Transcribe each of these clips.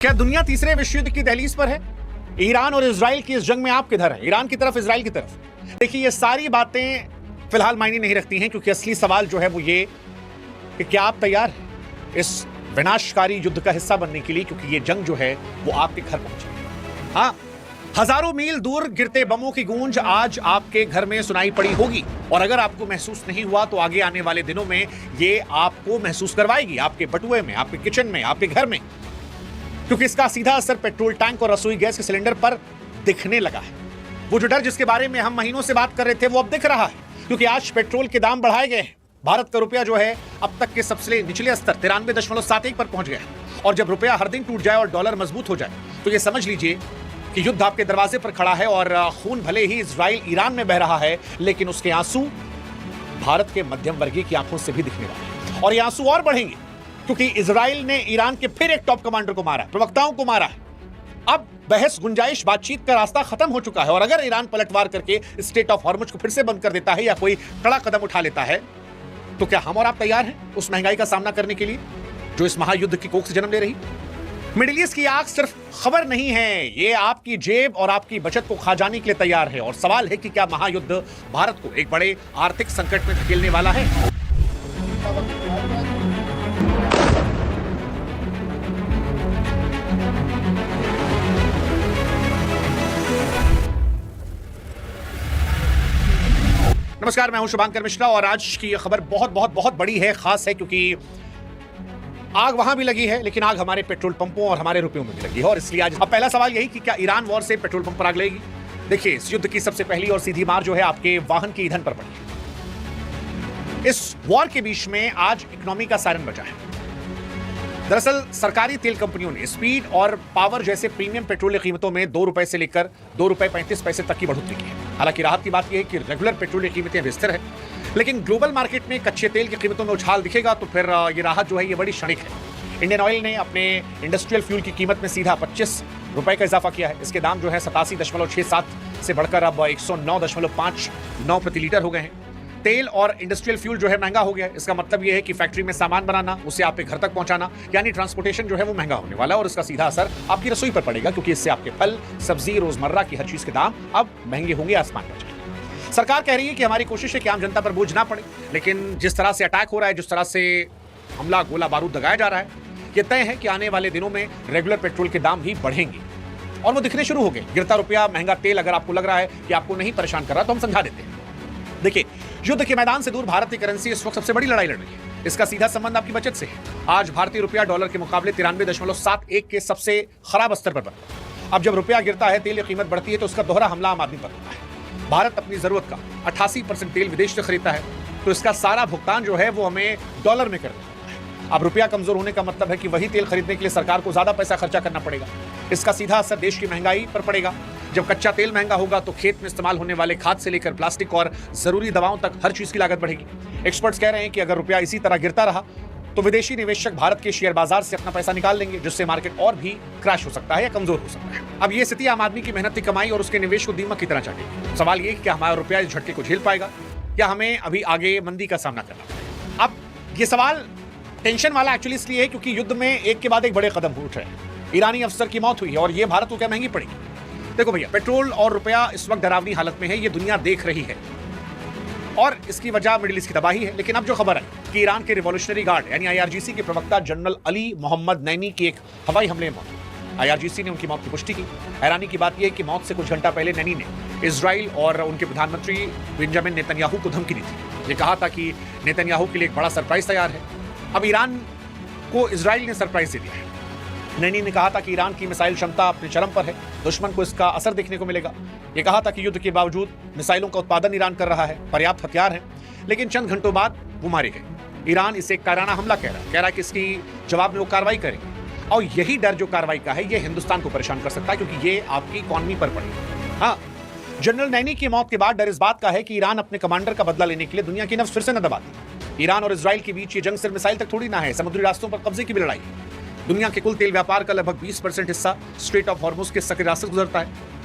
क्या दुनिया तीसरे विश्व युद्ध की दहलीज पर है? ईरान और इजराइल की इस जंग में आप किधर हैं? ईरान की तरफ, इजराइल की तरफ? देखिए, ये सारी बातें फिलहाल मायने नहीं रखती हैं, क्योंकि असली सवाल जो है वो ये कि क्या आप तैयार हैं इस विनाशकारी युद्ध का हिस्सा बनने के लिए? क्योंकि ये जंग जो है वो आपके घर पहुंची। हाँ, हजारों मील दूर गिरते बमों की गूंज आज आपके घर में सुनाई पड़ी होगी, और अगर आपको महसूस नहीं हुआ तो आगे आने वाले दिनों में ये आपको महसूस करवाएगी, आपके बटुए में, आपके किचन में, आपके घर में, क्योंकि इसका सीधा असर पेट्रोल टैंक और रसोई गैस के सिलेंडर पर दिखने लगा है। वो जो डर जिसके बारे में हम महीनों से बात कर रहे थे वो अब दिख रहा है, क्योंकि आज पेट्रोल के दाम बढ़ाए गए हैं। भारत का रुपया जो है अब तक के सबसे निचले स्तर 93.71 पर पहुंच गया है, और जब रुपया हर दिन टूट जाए और डॉलर मजबूत हो जाए तो ये समझ लीजिए कि युद्ध आपके दरवाजे पर खड़ा है, और खून भले ही इजराइल ईरान में बह रहा है, लेकिन उसके आंसू भारत के मध्यम वर्गीय की आंखों से भी दिखने लगे हैं। और ये आंसू और बढ़ेंगे, क्योंकि इजराइल ने ईरान के फिर एक टॉप कमांडर को मारा, प्रवक्ताओं को मारा है। अब बहस, गुंजाइश, बातचीत का रास्ता खत्म हो चुका है, और अगर ईरान पलटवार करके स्ट्रेट ऑफ हॉर्मुज को फिर से बंद कर देता है या कोई कड़ा कदम उठा लेता है, तो क्या हम और आप तैयार हैं उस महंगाई का सामना करने के लिए जो इस महायुद्ध की कोख से जन्म ले रही? मिडिल ईस्ट की आग सिर्फ खबर नहीं है, ये आपकी जेब और आपकी बचत को खा जाने के लिए तैयार है। और सवाल है कि क्या महायुद्ध भारत को एक बड़े आर्थिक संकट में धकेलने वाला है? नमस्कार, मैं हूं शुभांकर मिश्रा, और आज की यह खबर बहुत बहुत बहुत बड़ी है, खास है, क्योंकि आग वहां भी लगी है, लेकिन आग हमारे पेट्रोल पंपों और हमारे रुपयों में भी लगी है। और इसलिए आज अब पहला सवाल यही कि क्या ईरान वॉर से पेट्रोल पंप पर आग लगेगी? देखिए, इस युद्ध की सबसे पहली और सीधी मार जो है आपके वाहन के ईंधन पर पड़ी है। इस वॉर के बीच में आज इकोनॉमी का सायरन बजा है। दरअसल सरकारी तेल कंपनियों ने स्पीड और पावर जैसे प्रीमियम पेट्रोल की कीमतों में 2 रुपए से लेकर 2 रुपए 35 पैसे तक की बढ़ोतरी की है। हालांकि राहत की बात यह है कि रेगुलर पेट्रोल की कीमतें भी स्थिर है, लेकिन ग्लोबल मार्केट में कच्चे तेल की कीमतों में उछाल दिखेगा तो फिर ये राहत जो है ये बड़ी क्षणिक है। इंडियन ऑयल ने अपने इंडस्ट्रियल फ्यूल की कीमत में सीधा 25 रुपए का इजाफा किया है। इसके दाम जो है 87.67 से बढ़कर अब 109.59 प्रति लीटर हो गए हैं। तेल और इंडस्ट्रियल फ्यूल जो है महंगा हो गया है। इसका मतलब यह है कि फैक्ट्री में सामान बनाना, उसे आपके घर तक पहुंचाना, यानी ट्रांसपोर्टेशन जो है वो महंगा होने वाला है, और इसका सीधा असर आपकी रसोई पर पड़ेगा, क्योंकि इससे आपके फल, सब्जी, रोजमर्रा की हर चीज के दाम अब महंगे होंगे, आसमान पर जाएंगे। सरकार कह रही है कि हमारी कोशिश है कि आम जनता पर बोझ ना पड़े, लेकिन जिस तरह से अटैक हो रहा है, जिस तरह से हमला, गोला बारूद लगाया जा रहा है, यह तय है कि आने वाले दिनों में रेगुलर पेट्रोल के दाम भी बढ़ेंगे, और वो दिखने शुरू हो गए। गिरता रुपया, महंगा तेल अगर आपको लग रहा है कि आपको नहीं परेशान कर रहा तो हम समझा देते हैं। देखिए, युद्ध के मैदान से दूर भारत की करेंसी इस वक्त सबसे बड़ी लड़ाई लड़ रही है। इसका सीधा संबंध आपकी बचत से है। आज भारतीय रुपया डॉलर के मुकाबले 93.71 के सबसे खराब स्तर पर बना। अब जब रुपया गिरता है, तेल की कीमत बढ़ती है, तो उसका दोहरा हमला आम आदमी पर होता है। भारत अपनी जरूरत का 88% तेल विदेश से खरीदता है, तो इसका सारा भुगतान जो है वो हमें डॉलर में करना होता है। अब रुपया कमजोर होने का मतलब है कि वही तेल खरीदने के लिए सरकार को ज्यादा पैसा खर्चा करना पड़ेगा। इसका सीधा असर देश की महंगाई पर पड़ेगा। जब कच्चा तेल महंगा होगा तो खेत में इस्तेमाल होने वाले खाद से लेकर प्लास्टिक और जरूरी दवाओं तक हर चीज की लागत बढ़ेगी। एक्सपर्ट्स कह रहे हैं कि अगर रुपया इसी तरह गिरता रहा तो विदेशी निवेशक भारत के शेयर बाजार से अपना पैसा निकाल लेंगे, जिससे मार्केट और भी क्रैश हो सकता है या कमजोर हो सकता है। अब ये स्थिति आम आदमी की मेहनत की कमाई और उसके निवेश को दीमक की तरह चाटेगी। सवाल ये कि क्या हमारा रुपया इस झटके को झेल पाएगा, या हमें अभी आगे मंदी का सामना करना पड़ेगा? अब ये सवाल टेंशन वाला एक्चुअली इसलिए है क्योंकि युद्ध में एक के बाद एक बड़े कदम उठ रहे हैं। ईरानी अफसर की मौत हुई है, और ये भारत को क्या महंगी पड़ेगी? देखो भैया, पेट्रोल और रुपया इस वक्त डरावनी हालत में है, ये दुनिया देख रही है, और इसकी वजह मिडिल ईस्ट की तबाही है। लेकिन अब जो खबर है कि ईरान के रिवॉल्यूशनरी गार्ड यानी IRGC के प्रवक्ता जनरल अली मोहम्मद नैनी की एक हवाई हमले में मौत। IRGC ने उनकी मौत की पुष्टि की। हैरानी की बात यह है कि मौत से कुछ घंटा पहले नैनी ने इजराइल और उनके प्रधानमंत्री बेंजामिन नेतन्याहू को धमकी दी थी। ये कहा था कि नेतन्याहू के लिए एक बड़ा सरप्राइज तैयार है। अब ईरान को इजराइल ने सरप्राइज दे दिया है। नैनी ने कहा था कि ईरान की मिसाइल क्षमता अपने चरम पर है, दुश्मन को इसका असर देखने को मिलेगा। यह कहा था कि युद्ध के बावजूद मिसाइलों का उत्पादन ईरान कर रहा है, पर्याप्त हथियार हैं, लेकिन चंद घंटों बाद वो मारे गए। ईरान इसे एक कायराना हमला कह रहा है कि इसकी जवाब में वो कार्रवाई करेंगे, और यही डर जो कार्रवाई का है ये हिंदुस्तान को परेशान कर सकता है, क्योंकि ये आपकी इकॉनमी पर पड़ेगा। हाँ, जनरल नैनी की मौत के बाद डर इस बात का है कि ईरान अपने कमांडर का बदला लेने के लिए दुनिया की नब्ज फिर से न दबा दे। ईरान और इजराइल के बीच ये जंग सिर्फ मिसाइल तक थोड़ी ना है, समुद्री रास्तों पर कब्जे की भी लड़ाई है। दुनिया के कुल तेल व्यापार का लगभग 20% हिस्सा स्ट्रेट ऑफ हॉर्मुज के सक्रिय रास्ते से गुजरता है।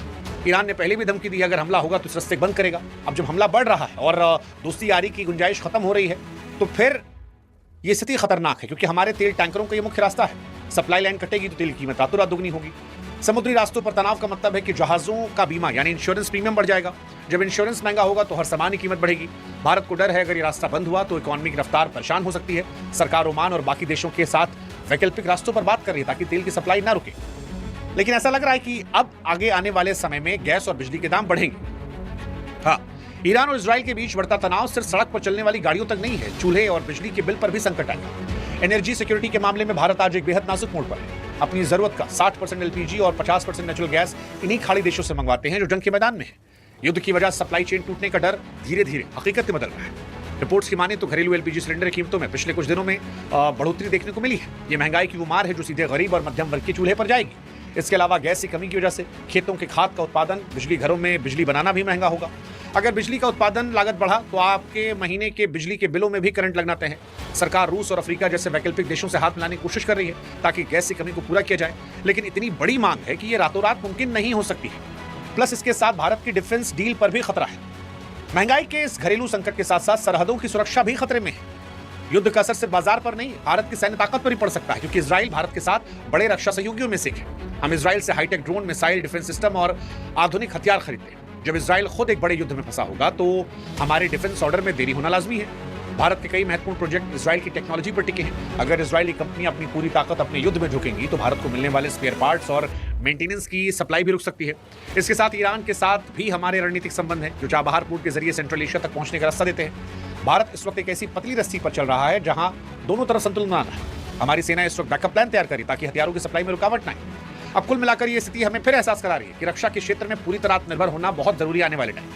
ईरान ने पहले भी धमकी दी, अगर हमला होगा तो इस रास्ते बंद करेगा। अब जब हमला बढ़ रहा है और दोस्ती यारी की गुंजाइश खत्म हो रही है, तो फिर ये स्थिति खतरनाक है, क्योंकि हमारे तेल टैंकरों का ये मुख्य रास्ता है। सप्लाई लाइन कटेगी तो तेल की कीमत रातों रात दुगनी होगी। समुद्री रास्तों पर तनाव का मतलब है कि जहाजों का बीमा यानी इंश्योरेंस प्रीमियम बढ़ जाएगा। जब इंश्योरेंस महंगा होगा तो हर सामान की कीमत बढ़ेगी। भारत को डर है अगर ये रास्ता बंद हुआ तो इकोनॉमी की रफ्तार परेशान हो सकती है। सरकार ओमान और बाकी देशों के साथ वैकल्पिक रास्तों पर बात कर रही है ताकि तेल की सप्लाई ना रुके। लेकिन ऐसा लग रहा है कि अब आगे आने वाले समय में गैस और बिजली के दाम बढ़ेंगे। हाँ, ईरान और इजराइल के बीच बढ़ता तनाव सिर्फ सड़क पर चलने वाली गाड़ियों तक नहीं है, चूल्हे और बिजली के बिल पर भी संकट आएगा। एनर्जी सिक्योरिटी के मामले में भारत आज एक बेहद नाजुक मोड़ पर है। अपनी जरूरत का 60% एलपीजी और 50% नेचुरल गैस इन्हीं खाड़ी देशों से मंगवाते हैं जो जंग के मैदान में है। युद्ध की वजह सप्लाई चेन टूटने का डर धीरे धीरे हकीकत में बदल रहा है। रिपोर्ट्स की माने तो घरेलू एलपीजी सिलेंडर की कीमतों में पिछले कुछ दिनों में बढ़ोतरी देखने को मिली है। ये महंगाई की वो मार है जो सीधे गरीब और मध्यम वर्ग के चूल्हे पर जाएगी। इसके अलावा गैस की कमी की वजह से खेतों के खाद का उत्पादन, बिजली घरों में बिजली बनाना भी महंगा होगा। अगर बिजली का उत्पादन लागत बढ़ा तो आपके महीने के बिजली के बिलों में भी करंट लगना तय है। सरकार रूस और अफ्रीका जैसे वैकल्पिक देशों से हाथ मिलाने की कोशिश कर रही है ताकि गैस की कमी को पूरा किया जाए, लेकिन इतनी बड़ी मांग है कि ये रातों रात मुमकिन नहीं हो सकती है। प्लस इसके साथ भारत की डिफेंस डील पर भी खतरा है। महंगाई के इस घरेलू संकट के साथ साथ सरहदों की सुरक्षा भी खतरे में है। युद्ध का असर सिर्फ बाजार पर नहीं, भारत की सैन्य ताकत पर भी पड़ सकता है क्योंकि इजराइल भारत के साथ बड़े रक्षा सहयोगियों में से एक है। हम इजराइल से high tech drone, missile, defence system और आधुनिक हथियार खरीदते हैं। जब इजराइल खुद एक बड़े युद्ध में फंसा होगा तो हमारे डिफेंस ऑर्डर में देरी होना लाजमी है। भारत के कई महत्वपूर्ण प्रोजेक्ट इजराइल की टेक्नोलॉजी पर टिके हैं। अगर इजरायली कंपनियां अपनी पूरी ताकत अपने युद्ध में झोंकेंगी तो भारत को मिलने वाले स्पेयर पार्ट्स और मेंटेनेंस की सप्लाई भी रुक सकती है। इसके साथ ईरान के साथ भी हमारे रणनीतिक संबंध हैं जो चाबहार पोर्ट के जरिए सेंट्रल एशिया तक पहुंचने का रास्ता देते हैं। भारत इस वक्त एक ऐसी पतली रस्सी पर चल रहा है जहां दोनों तरफ संतुलन बनाना है। हमारी सेना इस वक्त बैकअप प्लान तैयार करी ताकि हथियारों की सप्लाई में रुकावट ना आए। अब कुल मिलाकर ये स्थिति हमें फिर एहसास करा रही है कि रक्षा के क्षेत्र में पूरी तरह आत्मनिर्भर होना बहुत जरूरी आने वाले टाइम।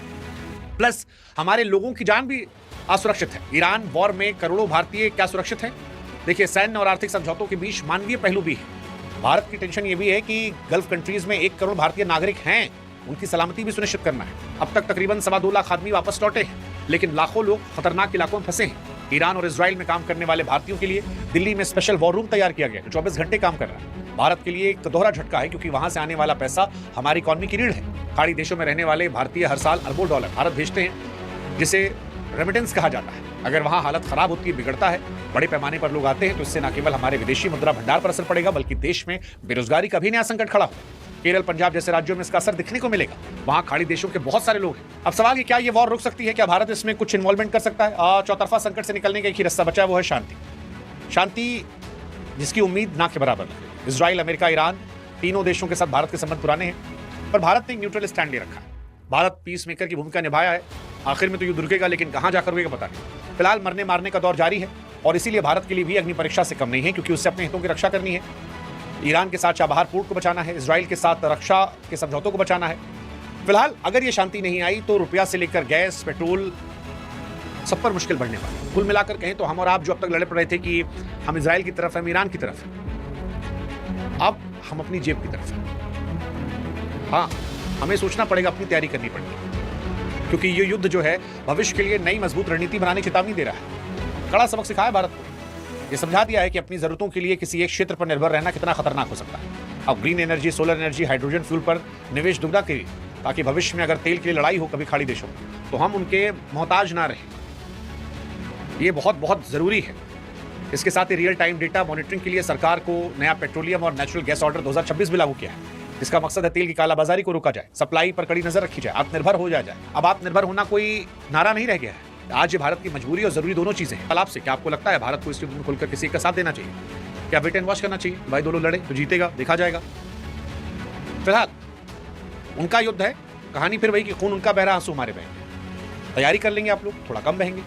प्लस हमारे लोगों की जान भी असुरक्षित है। ईरान वॉर में करोड़ों भारतीय क्या सुरक्षित है? देखिए, सैन्य और आर्थिक समझौतों के बीच मानवीय पहलू भी है। भारत की टेंशन ये भी है कि गल्फ कंट्रीज में 1 करोड़ भारतीय नागरिक हैं, उनकी सलामती भी सुनिश्चित करना है। अब तक तकरीबन 2.25 लाख आदमी वापस लौटे हैं, लेकिन लाखों लोग खतरनाक इलाकों में फंसे हैं। ईरान और इजराइल में काम करने वाले भारतीयों के लिए दिल्ली में स्पेशल वॉर रूम तैयार किया गया जो 24 घंटे काम कर रहा है। भारत के लिए एक दोहरा झटका है क्योंकि वहां से आने वाला पैसा हमारी इकोनॉमी की रीढ़ है। खाड़ी देशों में रहने वाले भारतीय हर साल अरबों डॉलर भारत भेजते हैं, जिसे रेमिटेंस कहा जाता है। अगर वहां हालत खराब होती है, बिगड़ता है, बड़े पैमाने पर लोग आते हैं तो इससे न केवल हमारे विदेशी मुद्रा भंडार पर असर पड़ेगा बल्कि देश में बेरोजगारी का भी नया संकट खड़ा होगा। केरल, पंजाब जैसे राज्यों में इसका असर दिखने को मिलेगा। वहां खाड़ी देशों के बहुत सारे लोग हैं। अब सवाल ये, क्या ये वॉर रुक सकती है? क्या भारत इसमें कुछ इन्वॉल्वमेंट कर सकता है? चौतरफा संकट से निकलने का एक ही रास्ता बचा है, वो है शांति। शांति जिसकी उम्मीद ना के बराबर है। इजराइल, अमेरिका, ईरान तीनों देशों के साथ भारत के संबंध पुराने हैं, पर भारत ने एक न्यूट्रल स्टैंड ले रखा है। भारत पीस मेकर की भूमिका निभाया है। आखिर में तो युद्ध रुकेगा, लेकिन कहां जाकर रुकेगा पता नहीं। फिलहाल मरने मारने का दौर जारी है और इसीलिए भारत के लिए भी अग्नि परीक्षा से कम नहीं है क्योंकि उससे अपने हितों की रक्षा करनी है। ईरान के साथ चाबहार पोर्ट को बचाना है, इजराइल के साथ रक्षा के समझौतों को बचाना है। फिलहाल अगर ये शांति नहीं आई तो रुपया से लेकर गैस, पेट्रोल सब पर मुश्किल बढ़ने वाली है। कुल मिलाकर कहें तो हम और आप जो अब तक लड़े पड़ रहे थे कि हम इजराइल की तरफ, हम ईरान की तरफ हैं, अब हम अपनी जेब की तरफ हैं। हाँ, हमें सोचना पड़ेगा, अपनी तैयारी करनी पड़ेगी क्योंकि ये युद्ध जो है भविष्य के लिए नई मजबूत रणनीति बनाने की चेतावनी दे रहा है। कड़ा सबक सिखाया भारत को, ये समझा दिया है कि अपनी जरूरतों के लिए किसी एक क्षेत्र पर निर्भर रहना कितना खतरनाक हो सकता है। अब green energy, solar energy, hydrogen fuel पर निवेश दुगना करिए ताकि भविष्य में अगर तेल के लिए लड़ाई हो कभी खाड़ी देशों में तो हम उनके मोहताज ना रहें। ये बहुत बहुत जरूरी है। इसके साथ ही रियल टाइम डेटा मॉनिटरिंग के लिए सरकार को नया पेट्रोलियम और नेचुरल गैस ऑर्डर 2026 भी लागू किया है। इसका मकसद है तेल की कालाबाजारी को रोका जाए, सप्लाई पर कड़ी नजर रखी जाए, आत्मनिर्भर हो जाए। अब आत्मनिर्भर होना कोई नारा नहीं रह गया है, आज ये भारत की मजबूरी और जरूरी दोनों चीजें हैं। आपसे क्या आपको लगता है भारत को इस युद्ध में खुलकर किसी का साथ देना चाहिए? क्या वेट एंड वॉच करना चाहिए? भाई दो लोग लड़े तो जीतेगा, देखा जाएगा। फिलहाल उनका युद्ध है, कहानी फिर वही कि खून उनका बह रहा, आंसू हमारे बहेंगे। तैयारी कर लेंगे आप लोग, थोड़ा कम बहेंगे।